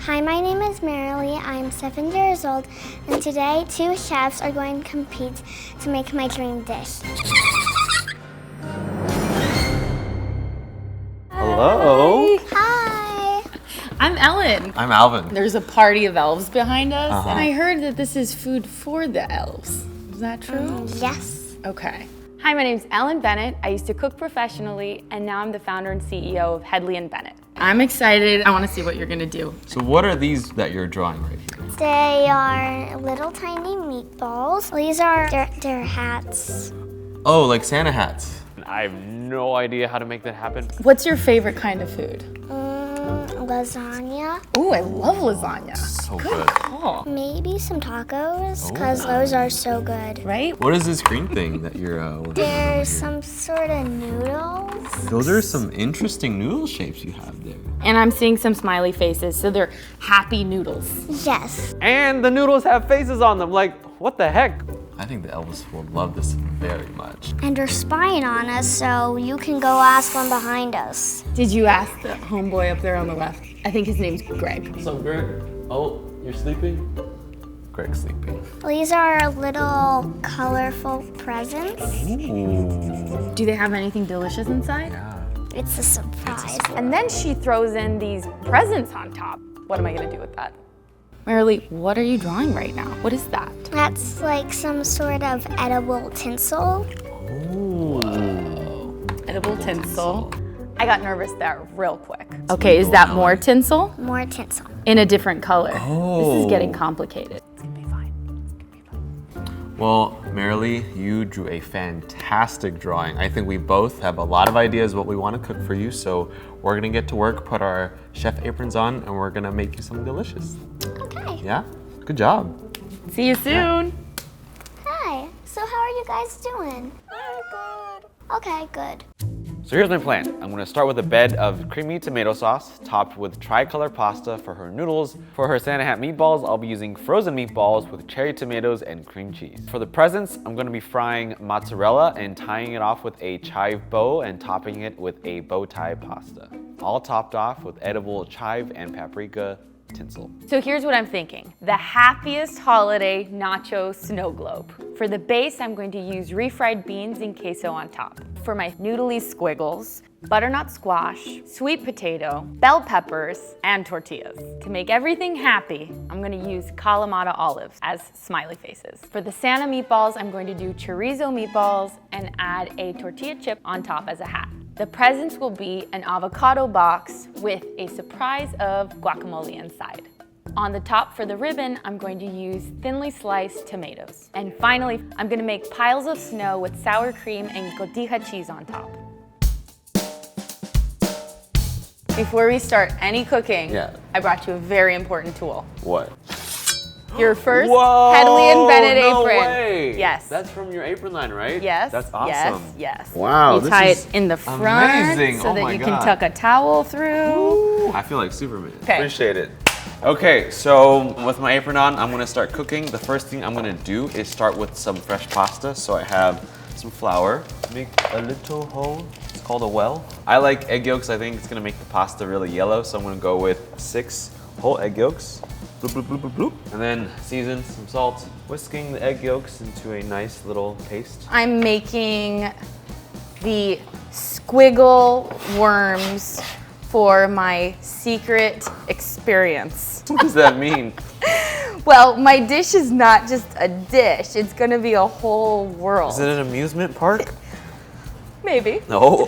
Hi, my name is Merilee. I'm 7 years old, and today 2 chefs are going to compete to make my dream dish. Hello. Hi. I'm Ellen. I'm Alvin. There's a party of elves behind us, and I heard that this is food for the elves. Is that true? Yes. Okay. Hi, my name's Ellen Bennett. I used to cook professionally, and now I'm the founder and CEO of Ellen Bennett. I'm excited. I want to see what you're gonna do. So what are these that you're drawing right here? They are little tiny meatballs. These are their hats. Oh, like Santa hats. I have no idea how to make that happen. What's your favorite kind of food? Lasagna. Ooh, I love lasagna. So good. Oh, Maybe some tacos, because those are so good. right? What is this green thing that you're working on There's here? some sort of noodles. Those are some interesting noodle shapes you have there. And I'm seeing some smiley faces, so they're happy noodles. Yes. And the noodles have faces on them. Like, what the heck? I think the Elvis will love this very much. And they're spying on us, so you can go ask them behind us. Did you ask the homeboy up there on the left? I think his name's Greg. What's up, Greg? Oh, you're sleeping? Greg's sleeping. These are little colorful presents. Ooh. Do they have anything delicious inside? Yeah. It's a surprise. And then she throws in these presents on top. What am I gonna do with that? Merilee, what are you drawing right now? What is that? That's like some sort of edible tinsel. Ooh. Edible tinsel. I got nervous there real quick. Okay, is that more tinsel? More tinsel. In a different color. Oh. This is getting complicated. It's gonna be fine. It's gonna be fine. Well, Merilee, you drew a fantastic drawing. I think we both have a lot of ideas what we want to cook for you, so we're gonna get to work, put our chef aprons on, and we're gonna make you something delicious. Okay. Yeah? Good job. See you soon. Hi. So how are you guys doing? Good. Okay, good. So here's my plan. I'm gonna start with a bed of creamy tomato sauce, topped with tricolor pasta for her noodles. For her Santa hat meatballs, I'll be using frozen meatballs with cherry tomatoes and cream cheese. For the presents, I'm gonna be frying mozzarella and tying it off with a chive bow and topping it with a bow tie pasta. All topped off with edible chive and paprika tinsel. So here's what I'm thinking. The happiest holiday nacho snow globe. For the base, I'm going to use refried beans and queso on top. For my noodly squiggles, butternut squash, sweet potato, bell peppers, and tortillas. To make everything happy, I'm gonna use Kalamata olives as smiley faces. For the Santa meatballs, I'm going to do chorizo meatballs and add a tortilla chip on top as a hat. The presents will be an avocado box with a surprise of guacamole inside. On the top for the ribbon, I'm going to use thinly sliced tomatoes. And finally, I'm gonna make piles of snow with sour cream and cotija cheese on top. Before we start any cooking, I brought you a very important tool. What? Your first Whoa! Ellen Bennett No apron. way. Yes. That's from your apron line, right? Yes. That's awesome. Yes. Yes. Wow, You tie it in the front amazing. so Oh that my you God. can tuck a towel through. I feel like Superman. Okay. Appreciate it. Okay, so with my apron on, I'm gonna start cooking. The first thing I'm gonna do is start with some fresh pasta. So I have some flour. Make a little hole. It's called a well. I like egg yolks. I think it's gonna make the pasta really yellow. So I'm gonna go with 6 whole egg yolks. Bloop, bloop, bloop, bloop, bloop. And then season some salt, whisking the egg yolks into a nice little paste. I'm making the squiggle worms for my secret experience. What does that mean? Well, my dish is not just a dish, it's gonna be a whole world. Is it an amusement park? Maybe. No.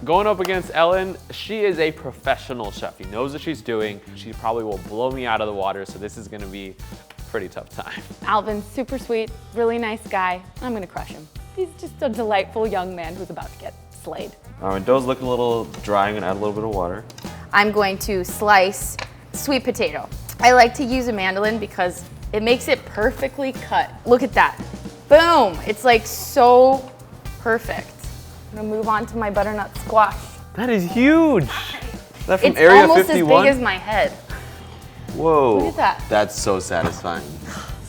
Going up against Ellen, she is a professional chef. She knows what she's doing. She probably will blow me out of the water, so this is gonna be a pretty tough time. Alvin's super sweet, really nice guy. I'm gonna crush him. He's just a delightful young man who's about to get slayed. All right, dough's looking a little dry. I'm gonna add a little bit of water. I'm going to slice sweet potato. I like to use a mandolin because it makes it perfectly cut. Look at that. Boom! It's like so perfect. I'm gonna move on to my butternut squash. That is huge. Is that from It's Area almost 51? as big as my head. Whoa. Look at that. That's so satisfying.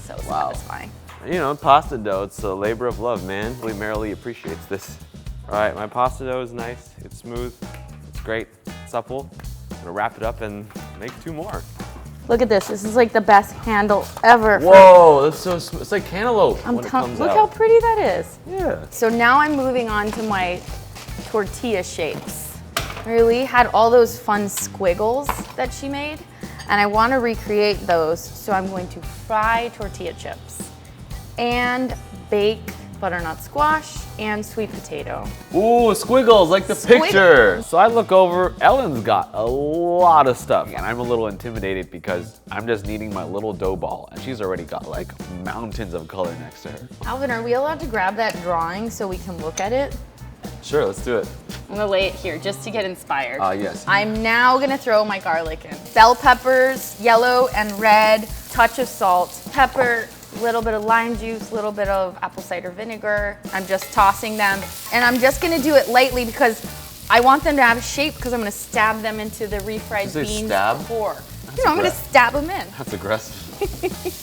So satisfying. You know, pasta dough, it's a labor of love, man. Really, Merilee appreciates this. All right, my pasta dough is nice. It's smooth. It's great. Supple. I'm gonna wrap it up and make 2 more. Look at this. This is like the best handle ever. Whoa, that's so it's like cantaloupe when it comes Look out. how pretty that is. Yeah. So now I'm moving on to my tortilla shapes. Merilee had all those fun squiggles that she made, and I want to recreate those. So I'm going to fry tortilla chips and bake butternut squash and sweet potato. Ooh, squiggles like the picture. So I look over, Ellen's got a lot of stuff, and I'm a little intimidated because I'm just needing my little dough ball, and she's already got like mountains of color next to her. Alvin, are we allowed to grab that drawing so we can look at it? Sure, let's do it. I'm gonna lay it here just to get inspired. Yes. I'm now gonna throw my garlic in. Bell peppers, yellow and red, touch of salt, pepper, little bit of lime juice, little bit of apple cider vinegar. I'm just tossing them, and I'm just gonna do it lightly because I want them to have shape because I'm gonna stab them into the refried beans stab? core. I'm gonna stab them in. That's aggressive.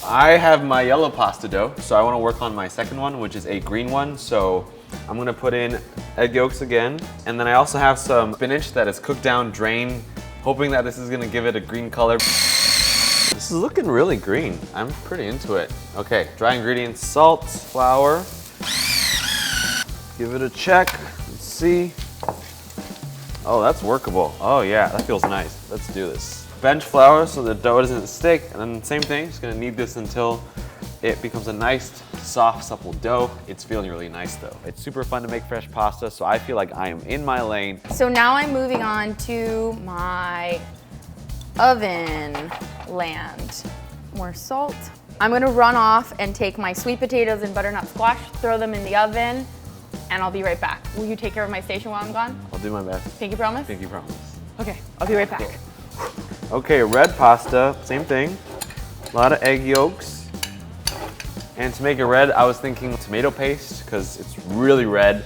I have my yellow pasta dough, so I want to work on my second one, which is a green one. So I'm gonna put in egg yolks again, and then I also have some spinach that is cooked down, drained, hoping that this is gonna give it a green color. This is looking really green. I'm pretty into it. Okay, dry ingredients, salt, flour. Give it a check, let's see. Oh, that's workable. Oh yeah, that feels nice. Let's do this. Bench flour so the dough doesn't stick, and then same thing, just gonna knead this until it becomes a nice, soft, supple dough. It's feeling really nice though. It's super fun to make fresh pasta, so I feel like I am in my lane. So now I'm moving on to my oven land. More salt. I'm gonna run off and take my sweet potatoes and butternut squash, throw them in the oven, and I'll be right back. Will you take care of my station while I'm gone? I'll do my best. Pinky promise? Pinky promise. Okay, I'll be right back. Okay, red pasta, same thing. A lot of egg yolks. And to make it red, I was thinking tomato paste because it's really red.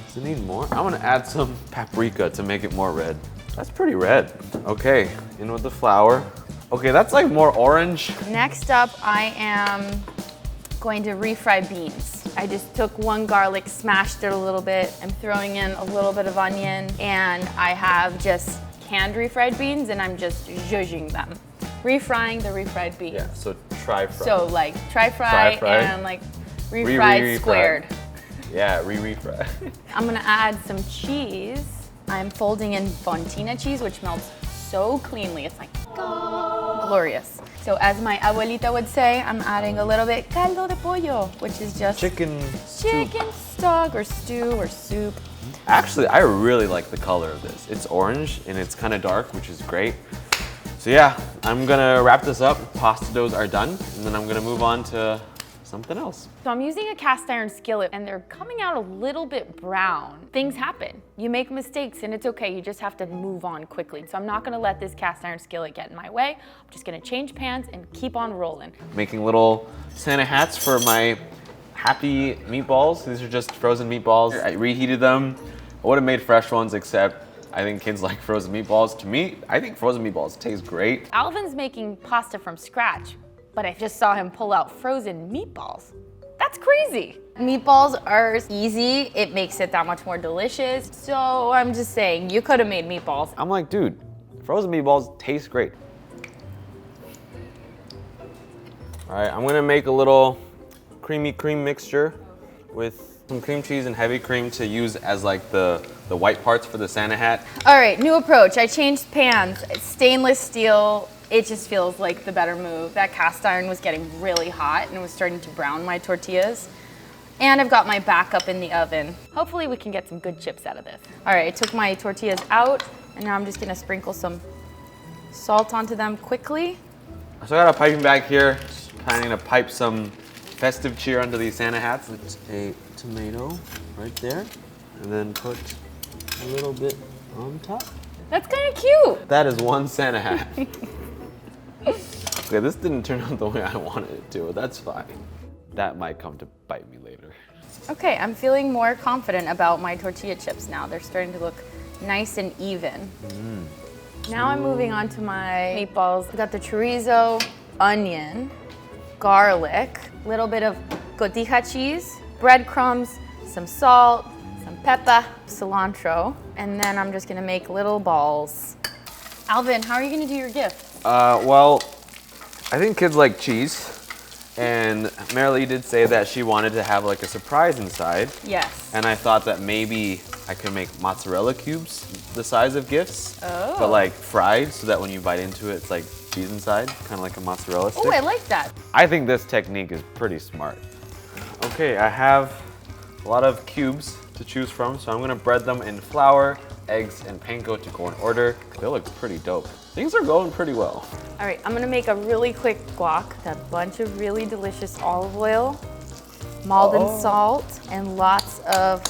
Does it need more? I want to add some paprika to make it more red. That's pretty red. Okay, in with the flour. Okay, that's like more orange. Next up, I am going to refry beans. I just took one garlic, smashed it a little bit. I'm throwing in a little bit of onion, and I have just canned refried beans, and I'm just zhuzhing them. Refrying the refried beans. Yeah, so try fry. So like try-fry and like refried squared. Yeah, refry. I'm gonna add some cheese. I'm folding in fontina cheese, which melts so cleanly. It's like glorious. So as my abuelita would say, I'm adding a little bit caldo de pollo, which is just Chicken stock or stew or soup. Actually, I really like the color of this. It's orange and it's kind of dark, which is great. So yeah, I'm gonna wrap this up. Pasta doughs are done, and then I'm gonna move on to something else. So I'm using a cast iron skillet and they're coming out a little bit brown. Things happen. You make mistakes and it's okay. You just have to move on quickly. So I'm not gonna let this cast iron skillet get in my way. I'm just gonna change pans and keep on rolling. Making little Santa hats for my happy meatballs. These are just frozen meatballs. I reheated them. I would have made fresh ones, except I think kids like frozen meatballs. To me, I think frozen meatballs taste great. Alvin's making pasta from scratch, but I just saw him pull out frozen meatballs. That's crazy. Meatballs are easy. It makes it that much more delicious. So I'm just saying, you could have made meatballs. I'm like, dude, frozen meatballs taste great. All right, I'm gonna make a little creamy cream mixture with some cream cheese and heavy cream to use as like the white parts for the Santa hat. All right, new approach. I changed pans. It's stainless steel. It just feels like the better move. That cast iron was getting really hot and was starting to brown my tortillas. And I've got my backup in the oven. Hopefully we can get some good chips out of this. All right, I took my tortillas out, and now I'm just gonna sprinkle some salt onto them quickly. So I got a piping bag here. Just planning to pipe some festive cheer under these Santa hats. It's a tomato right there, and then put a little bit on top. That's kind of cute. That is one Santa hat. Okay, this didn't turn out the way I wanted it to, but that's fine. That might come to bite me later. Okay, I'm feeling more confident about my tortilla chips now. They're starting to look nice and even. Now I'm moving on to my meatballs. I got the chorizo, onion, garlic, a little bit of cotija cheese, breadcrumbs, some salt, some pepper, cilantro, and then I'm just gonna make little balls. Alvin, how are you gonna do your gift? Well, I think kids like cheese. And Merilee did say that she wanted to have like a surprise inside. Yes. And I thought that maybe I could make mozzarella cubes the size of gifts, Oh. but like fried so that when you bite into it, it's like cheese inside, kind of like a mozzarella stick. Oh, I like that. I think this technique is pretty smart. Okay, I have a lot of cubes to choose from, so I'm gonna bread them in flour, eggs, and panko to go in order. They look pretty dope. Things are going pretty well. All right, I'm gonna make a really quick guac with a bunch of really delicious olive oil, Maldon salt, and lots of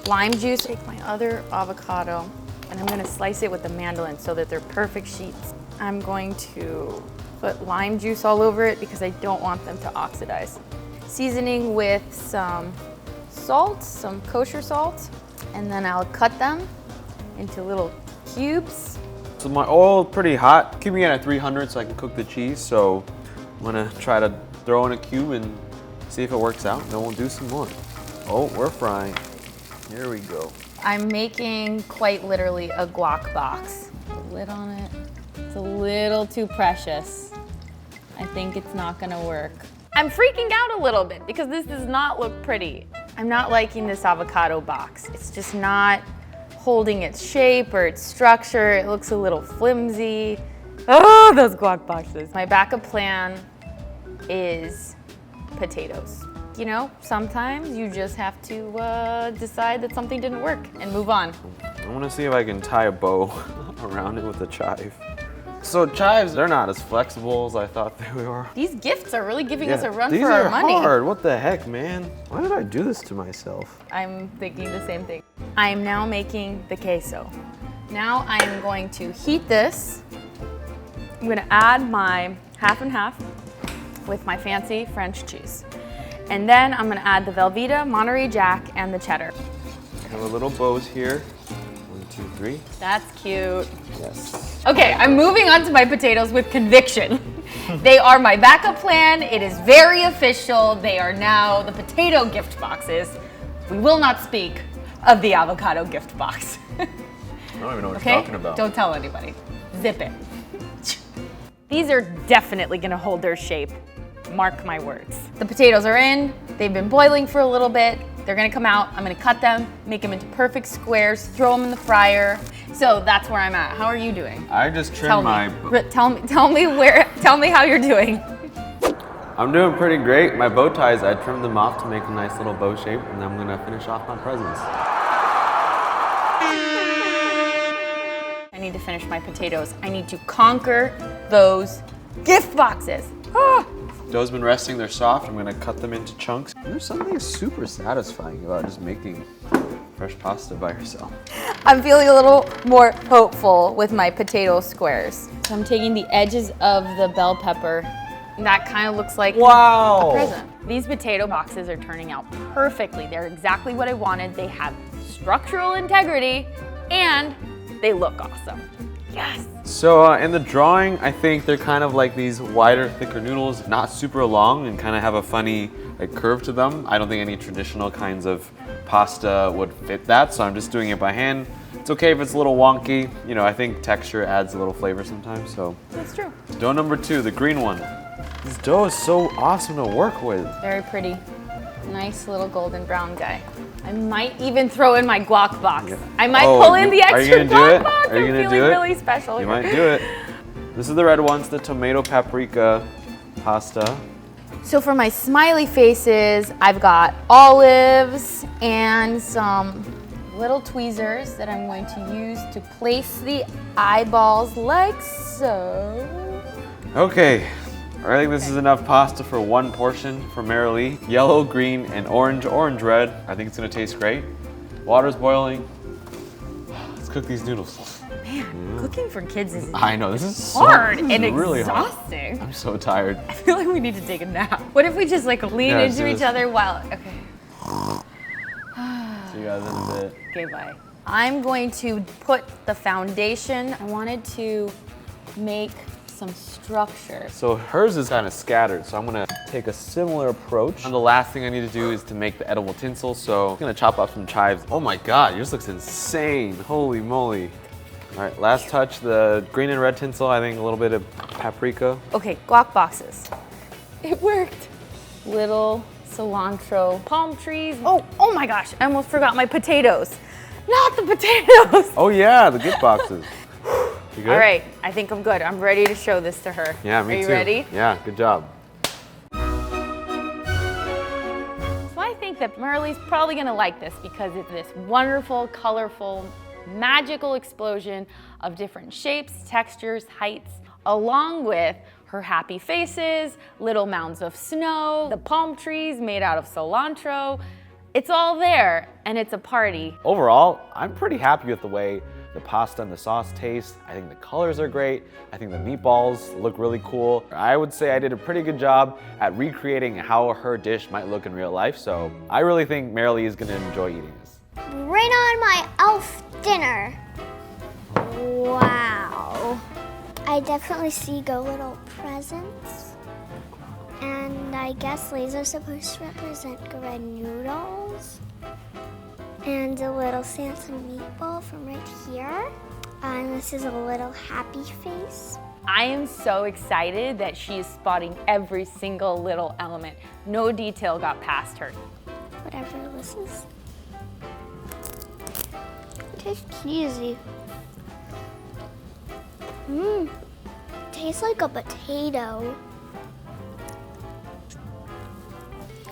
lime juice. Take my other avocado, and I'm gonna slice it with a mandolin so that they're perfect sheets. I'm going to put lime juice all over it because I don't want them to oxidize. Seasoning with some salt, some kosher salt, and then I'll cut them into little cubes. So my oil pretty hot. Keeping it at 300 so I can cook the cheese. So I'm gonna try to throw in a cube and see if it works out. Then we'll do some more. Oh, we're frying. Here we go. I'm making quite literally a guac box. The lid on it, it's a little too precious. I think it's not gonna work. I'm freaking out a little bit because this does not look pretty. I'm not liking this avocado box. It's just not holding its shape or its structure. It looks a little flimsy. Oh, those guac boxes. My backup plan is potatoes. You know, sometimes you just have to decide that something didn't work and move on. I wanna see if I can tie a bow around it with a chive. So chives, they're not as flexible as I thought they were. These gifts are really giving us a run These for our are money. hard. What the heck, man? Why did I do this to myself? I'm thinking the same thing. I am now making the queso. Now I am going to heat this. I'm gonna add my half and half with my fancy French cheese. And then I'm gonna add the Velveeta, Monterey Jack, and the cheddar. I have a little bows here. 1, 2, 3. That's cute. Yes. Okay, I'm moving on to my potatoes with conviction. They are my backup plan. It is very official. They are now the potato gift boxes. We will not speak of the avocado gift box. I don't even know what Okay? you're talking about. Don't tell anybody. Zip it. These are definitely gonna hold their shape. Mark my words. The potatoes are in. They've been boiling for a little bit. They're gonna come out. I'm gonna cut them, make them into perfect squares, throw them in the fryer. So that's where I'm at. How are you doing? I just trimmed Tell my... me. Tell me how you're doing. I'm doing pretty great. My bow ties, I trimmed them off to make a nice little bow shape, and I'm gonna finish off my presents. I need to finish my potatoes. I need to conquer those gift boxes. Ah! Dough's been resting, they're soft. I'm gonna cut them into chunks. There's something super satisfying about just making fresh pasta by yourself. I'm feeling a little more hopeful with my potato squares. So I'm taking the edges of the bell pepper. And that kind of looks like Wow! a present. These potato boxes are turning out perfectly. They're exactly what I wanted. They have structural integrity and they look awesome. Yes. So in the drawing, I think they're kind of like these wider, thicker noodles, not super long and kind of have a funny like curve to them. I don't think any traditional kinds of pasta would fit that, so I'm just doing it by hand. It's okay if it's a little wonky. You know, I think texture adds a little flavor sometimes, so. That's true. Dough number 2, the green one. This dough is so awesome to work with. Very pretty. Nice little golden brown guy. I might even throw in my guac box. Yeah. I might Oh, pull in the are you extra gonna do guac it? box. Are you I'm gonna feeling do it? really special You here. might do it. This is the red ones, the tomato paprika pasta. So for my smiley faces, I've got olives and some little tweezers that I'm going to use to place the eyeballs like so. Okay, I think this is enough pasta for one portion for Merilee. Yellow, green, and orange, red. I think it's gonna taste great. Water's boiling. Let's cook these noodles. Man, cooking for kids is I know, this is hard this is and really hard. exhausting. I'm so tired. I feel like we need to take a nap. What if we just like lean Yeah, let's into do each this. other while, okay. See you guys in a bit. Okay, bye. I'm going to put the foundation. I wanted to make some structure. So hers is kind of scattered, so I'm gonna take a similar approach. And the last thing I need to do is to make the edible tinsel, so I'm gonna chop up some chives. Oh my God, yours looks insane. Holy moly. All right, last touch, the green and red tinsel, I think a little bit of paprika. Okay, guac boxes. It worked. Little cilantro palm trees. Oh my gosh, I almost forgot my potatoes. Not the potatoes. Oh yeah, the gift boxes. You good? All right, I think I'm good. I'm ready to show this to her. Yeah, me too. Are you ready? Yeah, good job. So I think that Merilee's probably gonna like this because it's this wonderful, colorful, magical explosion of different shapes, textures, heights, along with her happy faces, little mounds of snow, the palm trees made out of cilantro. It's all there, and it's a party. Overall, I'm pretty happy with the way the pasta and the sauce taste. I think the colors are great. I think the meatballs look really cool. I would say I did a pretty good job at recreating how her dish might look in real life, so I really think Merilee is gonna enjoy eating this. Bring on my elf dinner. Wow. I definitely see little presents. And I guess these are supposed to represent red noodles. And a little Santa meatball from right here. And this is a little happy face. I am so excited that she is spotting every single little element. No detail got past her. Whatever this is. It tastes cheesy. Tastes like a potato.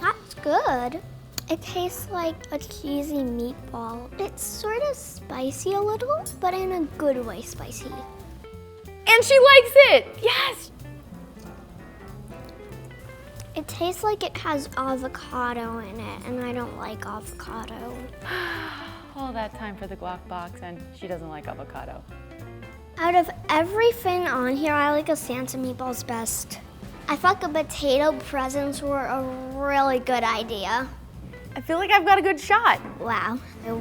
That's good. It tastes like a cheesy meatball. It's sort of spicy a little, but in a good way spicy. And she likes it, yes! It tastes like it has avocado in it, and I don't like avocado. All that time for the guac box, and she doesn't like avocado. Out of everything on here, I like a Santa meatballs best. I thought the potato presents were a really good idea. I feel like I've got a good shot. Wow.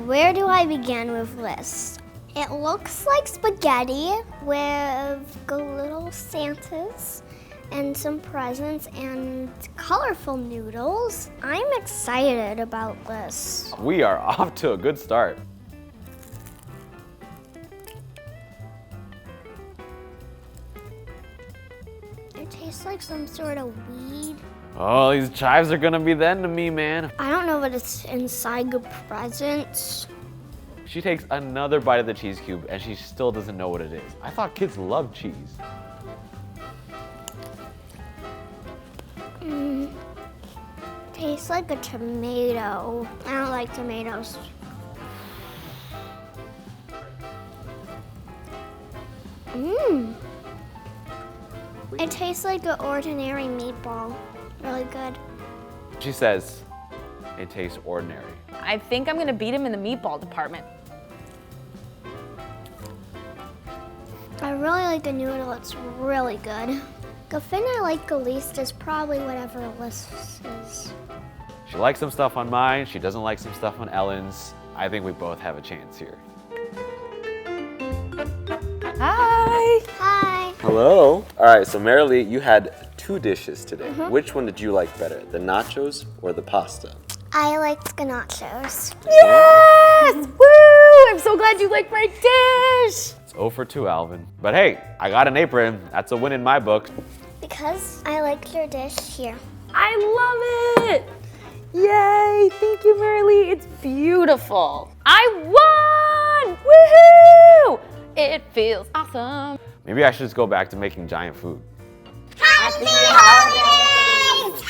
Where do I begin with this? It looks like spaghetti with little Santas and some presents and colorful noodles. I'm excited about this. We are off to a good start. It tastes like some sort of weed. Oh, these chives are gonna be the end of me, man. I don't know what it's inside the presents. She takes another bite of the cheese cube and she still doesn't know what it is. I thought kids love cheese. Tastes like a tomato. I don't like tomatoes. It tastes like an ordinary meatball. Really good. She says, it tastes ordinary. I think I'm gonna beat him in the meatball department. I really like the noodle. It's really good. The thing I like the least is probably whatever this is. She likes some stuff on mine, she doesn't like some stuff on Ellen's. I think we both have a chance here. Hi! Hi. Hello. All right, so Merilee, you had two dishes today. Which one did you like better, the nachos or the pasta? I liked the nachos. Yes! Woo! I'm so glad you liked my dish! It's 0 for 2, Alvin. But hey, I got an apron. That's a win in my book. Because I liked your dish here. I love it! Yay! Thank you, Merilee. It's beautiful. I won! Woohoo! It feels awesome. Maybe I should just go back to making giant food. Happy holidays!